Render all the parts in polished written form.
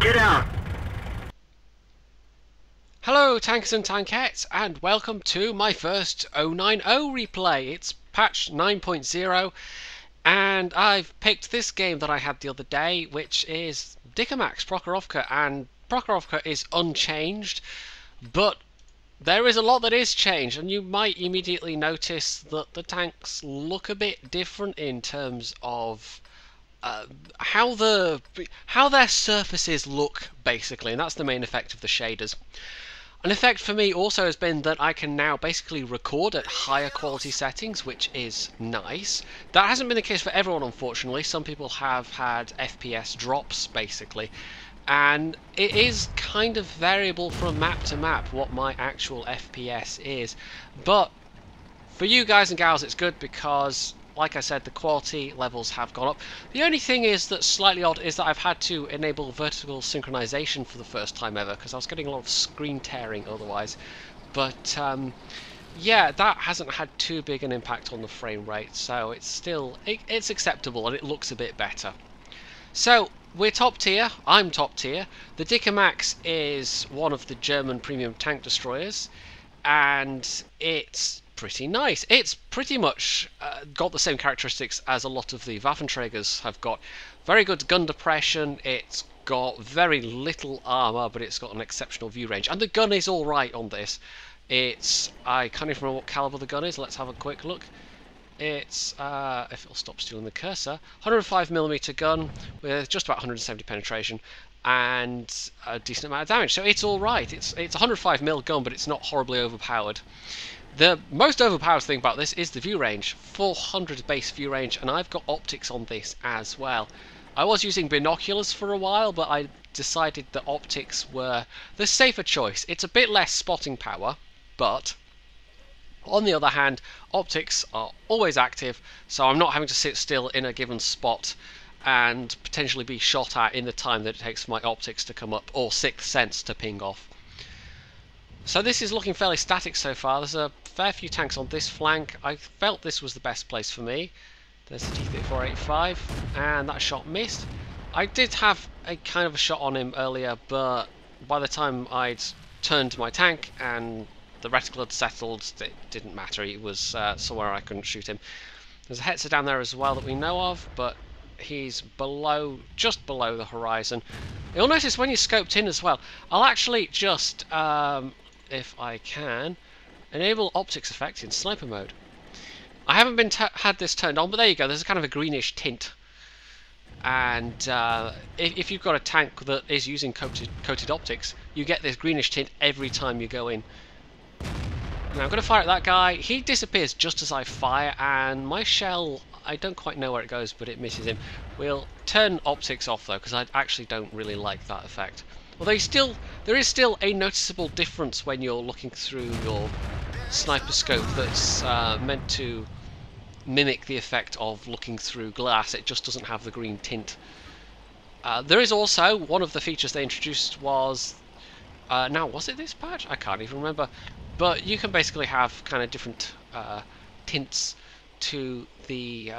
Get out! Hello tankers and tankettes, and welcome to my first 090 replay. It's patch 9.0 and I've picked this game that I had the other day, which is Dickermax Prokhorovka, and Prokhorovka is unchanged, but there is a lot that is changed, and you might immediately notice that the tanks look a bit different in terms of how their surfaces look, basically, and that's the main effect of the shaders. An effect for me also has been that I can now basically record at higher quality settings, which is nice. That hasn't been the case for everyone, unfortunately. Some people have had FPS drops, basically, and it is kind of variable from map to map what my actual FPS is. But for you guys and gals, it's good because, like I said, the quality levels have gone up. The only thing is that's slightly odd is that I've had to enable vertical synchronization for the first time ever, because I was getting a lot of screen tearing otherwise. But yeah, that hasn't had too big an impact on the frame rate, so it's still it's acceptable and it looks a bit better. So we're top tier. I'm top tier. The Dickermax is one of the German premium tank destroyers, and it's pretty nice. It's pretty much got the same characteristics as a lot of the Waffenträgers have got. Very good gun depression, it's got very little armour, but it's got an exceptional view range. And the gun is alright on this. I can't even remember what calibre the gun is, let's have a quick look. It's, if it'll stop stealing the cursor, 105mm gun with just about 170 penetration and a decent amount of damage. So it's alright. It's a 105mm gun, but it's not horribly overpowered. The most overpowered thing about this is the view range, 400 base view range, and I've got optics on this as well. I was using binoculars for a while, but I decided that optics were the safer choice. It's a bit less spotting power, but on the other hand, optics are always active, so I'm not having to sit still in a given spot and potentially be shot at in the time that it takes for my optics to come up, or sixth sense to ping off. So this is looking fairly static so far. There's a fair few tanks on this flank. I felt this was the best place for me. There's the T-3485, and that shot missed. I did have a kind of a shot on him earlier, but by the time I'd turned my tank and the reticle had settled, it didn't matter. He was somewhere I couldn't shoot him. There's a Hetzer down there as well that we know of, but he's just below the horizon. You'll notice when you're scoped in as well, I'll actually just, if I can, enable optics effect in sniper mode. I haven't had this turned on, but there you go, there's a kind of a greenish tint. And if you've got a tank that is using coated optics, you get this greenish tint every time you go in. Now I'm going to fire at that guy. He disappears just as I fire, and my shell, I don't quite know where it goes, but it misses him. We'll turn optics off though, because I actually don't really like that effect. Although there is still a noticeable difference when you're looking through your sniper scope that's meant to mimic the effect of looking through glass. It just doesn't have the green tint. There is also, one of the features they introduced was, now was it this patch? I can't even remember. But you can basically have kind of different tints to the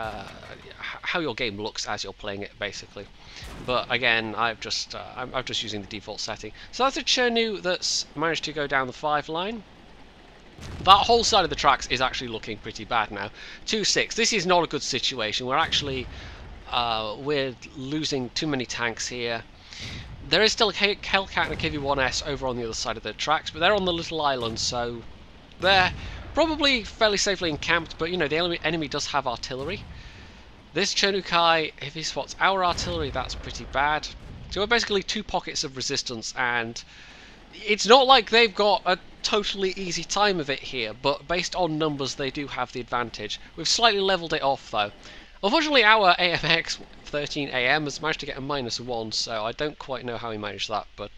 how your game looks as you're playing it, basically. But again, I'm just using the default setting. So that's a Chernu that's managed to go down the 5 line. That whole side of the tracks is actually looking pretty bad now. 2-6. This is not a good situation. We're actually we're losing too many tanks here. There is still a Hellcat and a KV-1S over on the other side of the tracks, but they're on the little island, so they're probably fairly safely encamped, but you know, the enemy does have artillery. This Chernukai, if he spots our artillery, that's pretty bad. So we're basically 2 pockets of resistance, and it's not like they've got a totally easy time of it here, but based on numbers they do have the advantage. We've slightly levelled it off though. Unfortunately, our AMX 13AM has managed to get a -1, so I don't quite know how he managed that, but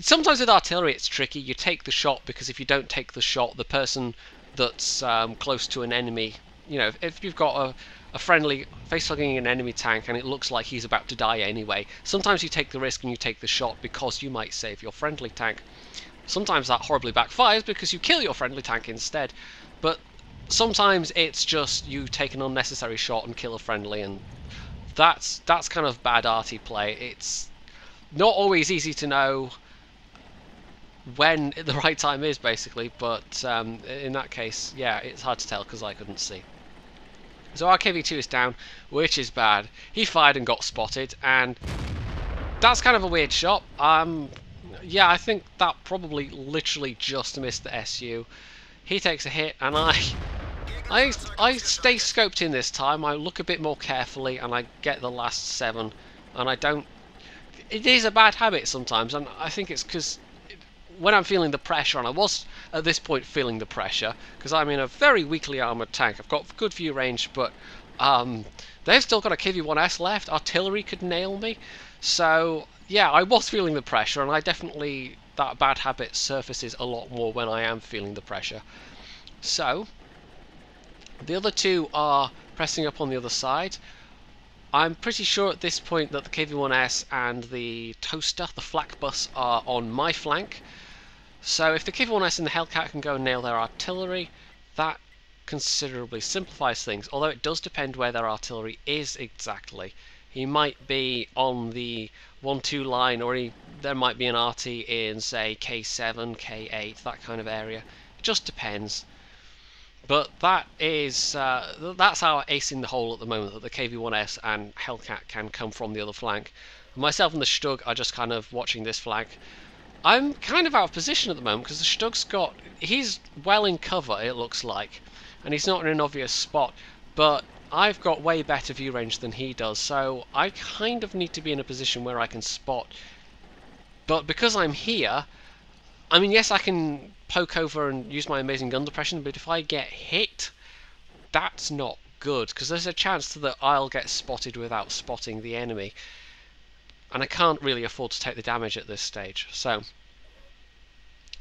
sometimes with artillery it's tricky. You take the shot, because if you don't take the shot, the person that's close to an enemy, you know, if you've got a friendly face-hugging an enemy tank and it looks like he's about to die anyway, sometimes you take the risk and you take the shot because you might save your friendly tank. Sometimes that horribly backfires because you kill your friendly tank instead, but sometimes it's just you take an unnecessary shot and kill a friendly, and that's kind of bad arty play. It's not always easy to know when the right time is, basically, but in that case, yeah, it's hard to tell because I couldn't see. So our KV2 is down, which is bad. He fired and got spotted, and that's kind of a weird shot. Yeah, I think that probably literally just missed the SU. He takes a hit, and I stay scoped in this time. I look a bit more carefully, and I get the last 7, and I don't... It is a bad habit sometimes, and I think it's because when I'm feeling the pressure, and I was at this point feeling the pressure, because I'm in a very weakly armoured tank. I've got good view range, but they've still got a KV-1S left. Artillery could nail me. So, yeah, I was feeling the pressure, and I definitely... that bad habit surfaces a lot more when I am feeling the pressure. So, the other two are pressing up on the other side. I'm pretty sure at this point that the KV-1S and the Toaster, the flak bus, are on my flank. So if the KV-1S and the Hellcat can go and nail their artillery, that considerably simplifies things, although it does depend where their artillery is exactly. He might be on the 1-2 line, or there might be an RT in, say, K7, K8, that kind of area. It just depends. But that is that's our ace in the hole at the moment, that the KV-1S and Hellcat can come from the other flank. Myself and the Stug are just kind of watching this flank. I'm kind of out of position at the moment because the Stug's he's well in cover, it looks like, and he's not in an obvious spot, but I've got way better view range than he does, so I kind of need to be in a position where I can spot. But because I'm here, I mean, yes, I can poke over and use my amazing gun depression, but if I get hit, that's not good, because there's a chance that I'll get spotted without spotting the enemy, and I can't really afford to take the damage at this stage. So,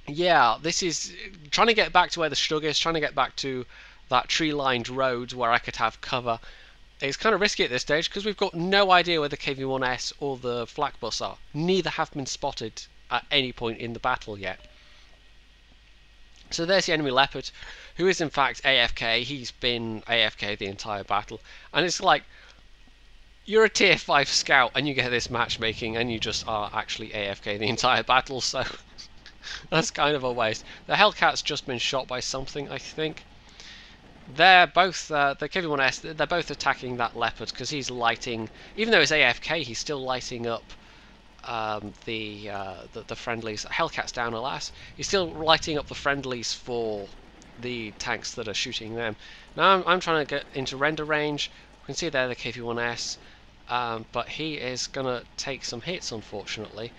yeah, this is trying to get back to where the Stug is, trying to get back to that tree-lined road where I could have cover. It's kind of risky at this stage, because we've got no idea where the KV-1S or the flak bus are. Neither have been spotted at any point in the battle yet. So there's the enemy Leopard, who is in fact AFK. He's been AFK the entire battle, and it's like, you're a tier 5 scout and you get this matchmaking and you just are actually AFK the entire battle, so that's kind of a waste. The Hellcat's just been shot by something, I think. They're both, the KV-1S, they're both attacking that Leopard, because he's lighting, even though he's AFK, he's still lighting up the friendlies. Hellcat's down, alas. He's still lighting up the friendlies for the tanks that are shooting them. Now I'm trying to get into render range. You can see there the KV-1S, but he is going to take some hits, unfortunately.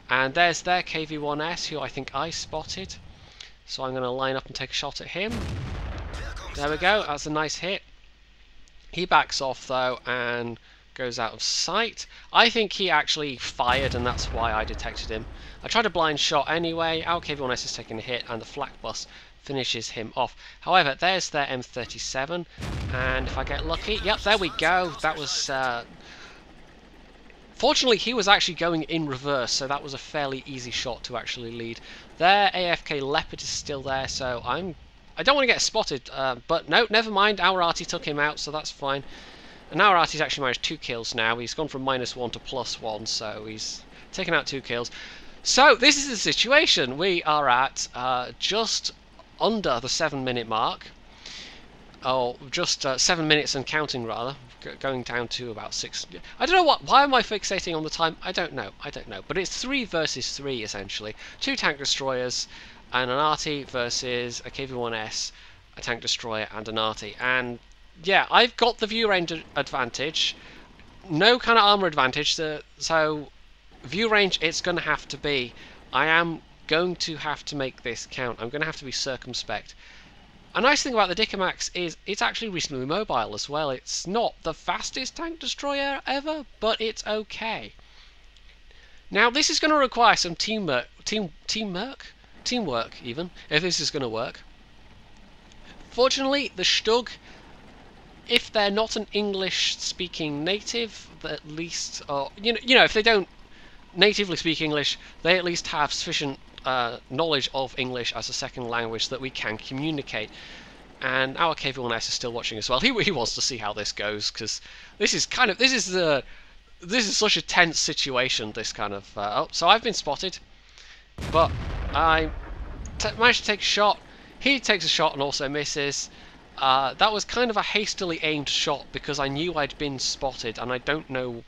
And there's their KV-1S, who I think I spotted. So I'm going to line up and take a shot at him. There we go, that's a nice hit. He backs off though and goes out of sight. I think he actually fired, and that's why I detected him. I tried a blind shot anyway. Our KV-1S is taking a hit, and the flak bus finishes him off. However, there's their M37, and if I get lucky, yep, there we go. That was fortunately, he was actually going in reverse, so that was a fairly easy shot to actually lead. Their AFK Leopard is still there, so I don't want to get spotted, but no, never mind. Our RT took him out, so that's fine. And our RT's actually managed 2 kills now. He's gone from -1 to +1, so he's taken out 2 kills. So this is the situation. We are at just under the 7-minute mark. Oh, just 7 minutes and counting, rather. Going down to about 6. I don't know why am I fixating on the time? I don't know. But it's 3 versus 3, essentially. 2 tank destroyers and an RT versus a KV-1S, a tank destroyer, and an RT. And yeah, I've got the view range advantage. No kind of armor advantage. So view range, it's going to have to be. I am going to have to make this count. I'm going to have to be circumspect. A nice thing about the Dicamax is it's actually reasonably mobile as well. It's not the fastest tank destroyer ever, but it's okay. Now this is going to require some teamwork even, if this is going to work. Fortunately, the Stug, if they're not an English-speaking native, at least, or you know, if they don't natively speak English, they at least have sufficient knowledge of English as a second language that we can communicate. And our KV-1S is still watching as well. He wants to see how this goes, because this is the this is such a tense situation, this kind of... oh, so I've been spotted, but I managed to take a shot. He takes a shot and also misses. That was kind of a hastily aimed shot because I knew I'd been spotted, and I don't know...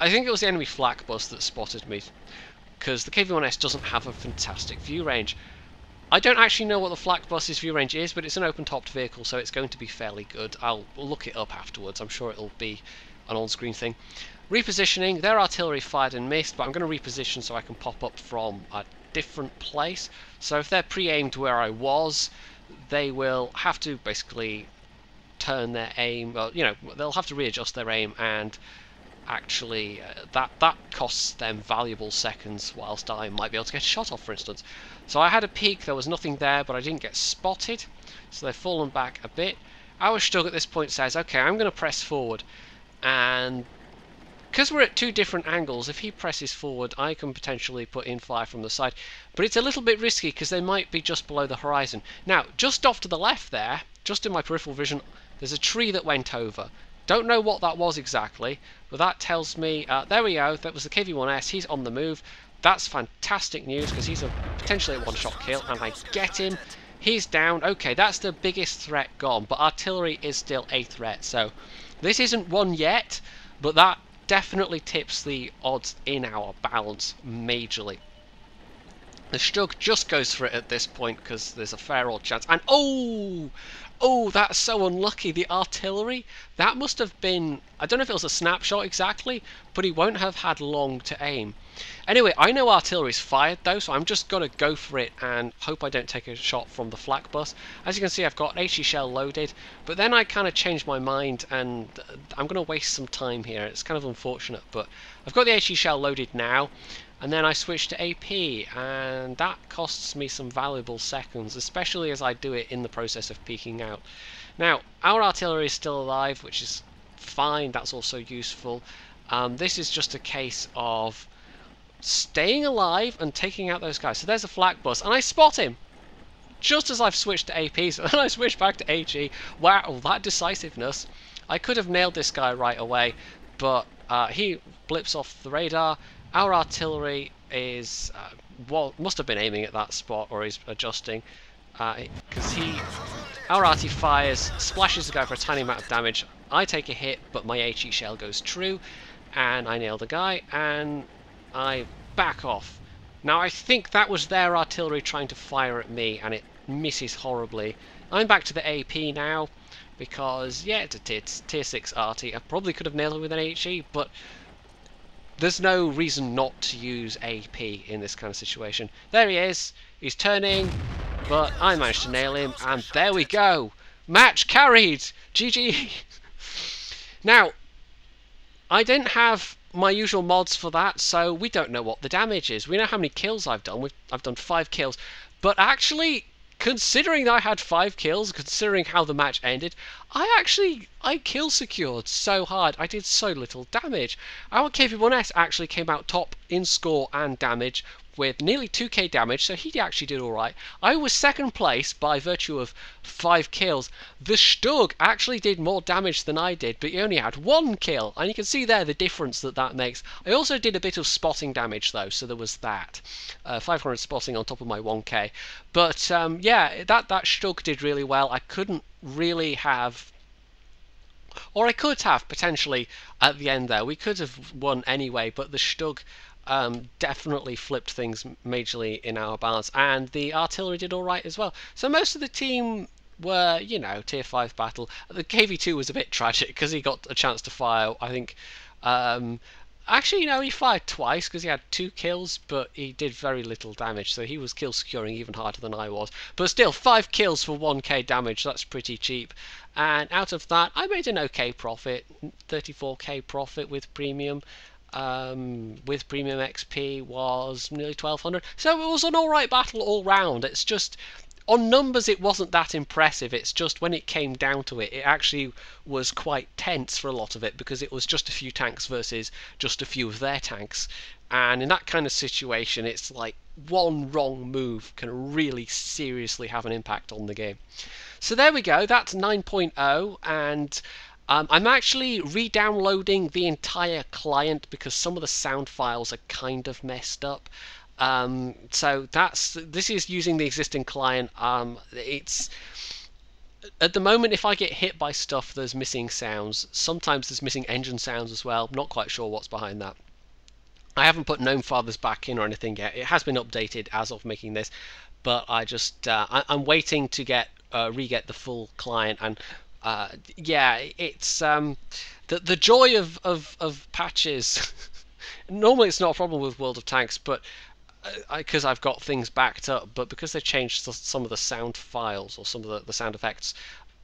I think it was the enemy flak bus that spotted me, because the KV-1S doesn't have a fantastic view range. I don't actually know what the flak bus's view range is, but it's an open-topped vehicle, so it's going to be fairly good. I'll look it up afterwards. I'm sure it'll be an on-screen thing. Repositioning, their artillery fired and missed, but I'm going to reposition so I can pop up from a different place. So if they're pre-aimed where I was, they will have to basically turn their aim, well, you know, they'll have to readjust their aim, and actually that costs them valuable seconds, whilst I might be able to get a shot off, for instance. So I had a peek, there was nothing there, but I didn't get spotted, so they've fallen back a bit. Our Stug at this point says, okay, I'm going to press forward, and because we're at two different angles, if he presses forward, I can potentially put in fire from the side. But it's a little bit risky because they might be just below the horizon. Now, just off to the left there, just in my peripheral vision, there's a tree that went over. Don't know what that was exactly, but that tells me... there we go, that was the KV-1S, he's on the move. That's fantastic news because he's potentially a one-shot kill, and I get him. He's down. Okay, that's the biggest threat gone, but artillery is still a threat. So this isn't one yet, but that definitely tips the odds in our balance majorly. The Stug just goes for it at this point because there's a fair odd chance. And oh, that's so unlucky. The artillery, that must have been, I don't know if it was a snapshot exactly, but he won't have had long to aim. Anyway, I know artillery's fired though, so I'm just going to go for it and hope I don't take a shot from the flak bus. As you can see, I've got HE shell loaded, but then I kind of changed my mind, and I'm going to waste some time here. It's kind of unfortunate, but I've got the HE shell loaded now, and then I switched to AP, and that costs me some valuable seconds, especially as I do it in the process of peeking out. Now, our artillery is still alive, which is fine, that's also useful. This is just a case of staying alive and taking out those guys. So there's a flak bus, and I spot him just as I've switched to AP, so then I switch back to HE. Wow, that decisiveness. I could have nailed this guy right away, but he blips off the radar. Our artillery is, well, must have been aiming at that spot, or he's adjusting, because our arty fires, splashes the guy for a tiny amount of damage. I take a hit, but my HE shell goes true, and I nail the guy, and I back off. Now I think that was their artillery trying to fire at me, and it misses horribly. I'm back to the AP now, because yeah, it's a tier 6 arty. I probably could have nailed it with an HE, but there's no reason not to use AP in this kind of situation. There he is, he's turning, but I managed to nail him, and there we go! Match carried! GG! Now, I didn't have my usual mods for that, so we don't know what the damage is. We know how many kills I've done. I've done 5 kills, but actually, considering I had 5 kills, considering how the match ended, I kill secured so hard. I did so little damage. Our KV-1S actually came out top in score and damage with nearly 2k damage, so he actually did alright. I was second place by virtue of 5 kills. The Stug actually did more damage than I did, but he only had 1 kill, and you can see there the difference that makes. I also did a bit of spotting damage though, so there was that. 500 spotting on top of my 1k. But yeah, that Stug did really well. I couldn't really have... Or I could have, potentially, at the end there. We could have won anyway, but the Stug definitely flipped things majorly in our balance, and the artillery did alright as well. So most of the team were, you know, tier 5 battle. The KV2 was a bit tragic because he got a chance to fire, I think. Actually, you know, he fired twice because he had 2 kills, but he did very little damage, so he was kill securing even harder than I was. But still, 5 kills for 1k damage, that's pretty cheap. And out of that, I made an okay profit, 34k profit with premium. With premium XP was nearly 1200, so it was an alright battle all round. It's just, on numbers it wasn't that impressive, it's just when it came down to it, it actually was quite tense for a lot of it, because it was just a few tanks versus just a few of their tanks, and in that kind of situation it's like one wrong move can really seriously have an impact on the game. So there we go, that's 9.0, and I'm actually re-downloading the entire client because some of the sound files are kind of messed up. So this is using the existing client. It's at the moment, if I get hit by stuff, there's missing sounds. Sometimes there's missing engine sounds as well. I'm not quite sure what's behind that. I haven't put Gnome Fathers back in or anything yet. It has been updated as of making this, but I'm waiting to re-get the full client. And yeah, it's the joy of patches. Normally it's not a problem with World of Tanks, but because I've got things backed up, but because they changed some of the sound files or some of the sound effects,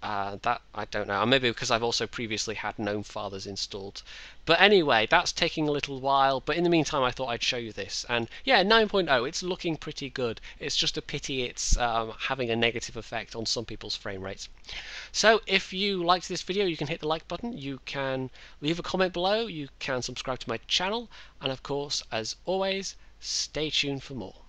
that I don't know. Maybe because I've also previously had Gnome Fathers installed. But anyway, that's taking a little while. But in the meantime, I thought I'd show you this. And yeah, 9.0, it's looking pretty good. It's just a pity it's having a negative effect on some people's frame rates. So if you liked this video, you can hit the like button. You can leave a comment below. You can subscribe to my channel. And of course, as always, stay tuned for more.